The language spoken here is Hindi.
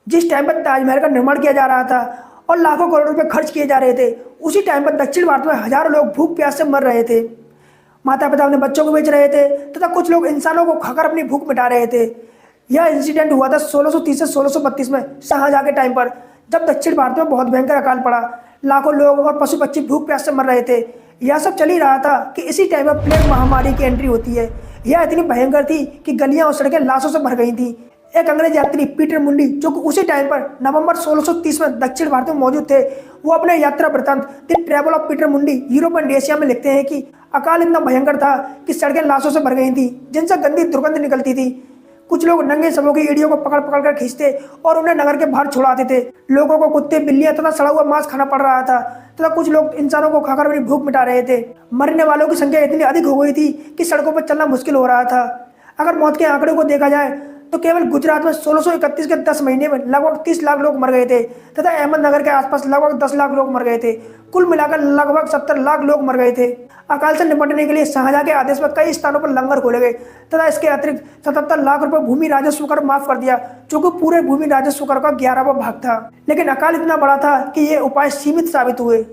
जिस टाइम पर ताजमहल का निर्माण किया जा रहा था और लाखों करोड़ रुपए खर्च किए जा रहे थे, उसी टाइम पर दक्षिण भारत में हजारों लोग भूख प्यास से मर रहे थे। माता पिता अपने बच्चों को बेच रहे थे तथा कुछ लोग इंसानों को खाकर अपनी भूख मिटा रहे थे। यह इंसिडेंट हुआ था 1630 से 1632 में शाहजहां के टाइम पर, जब दक्षिण भारत में बहुत भयंकर अकाल पड़ा। लाखों लोग और पशु पक्षी भूख प्यास से मर रहे थे। यह सब चल ही रहा था कि इसी टाइम पर प्लेग महामारी की एंट्री होती है। यह इतनी भयंकर थी कि गलियां और सड़कें लाशों से भर गई थी। एक अंग्रेज यात्री पीटर मुंडी, जो कि उसी टाइम पर नवंबर 1630 में दक्षिण भारत में मौजूद थे, वो अपने यात्रा वृत्तांत द ट्रैवल ऑफ पीटर मुंडी यूरोप एंड एशिया में लिखते हैं कि अकाल इतना भयंकर था कि सड़कें लाशों से भर गई थी, जिनसे गंदी दुर्गंध निकलती थी। कुछ लोग नंगे शवों की एड़ियों को पकड़ पकड़ कर खींचते और उन्हें नगर के बाहर छुड़ाते थे। लोगों को कुत्ते, बिल्लियां तथा सड़ा हुआ मांस खाना पड़ रहा था तथा कुछ लोग इंसानों को खाकर अपनी भूख मिटा रहे थे। मरने वालों की संख्या इतनी अधिक हो गई थी कि सड़कों पर चलना मुश्किल हो रहा था। अगर मौत के आंकड़े को देखा जाए तो केवल गुजरात में 1631 के 10 महीने में लगभग 30 लाख लोग मर गए थे तथा अहमदनगर के आसपास लगभग 10 लाख लोग मर गए थे। कुल मिलाकर लगभग 70 लाख लोग मर गए थे। अकाल से निपटने के लिए शाहजहां के आदेश पर कई स्थानों पर लंगर खोले गए तथा इसके अतिरिक्त 77 लाख रुपए भूमि राजस्व कर माफ कर दिया, जो कि पूरे भूमि राजस्व कर का 11वां भाग था। लेकिन अकाल इतना बड़ा था कि ये उपाय सीमित साबित हुए।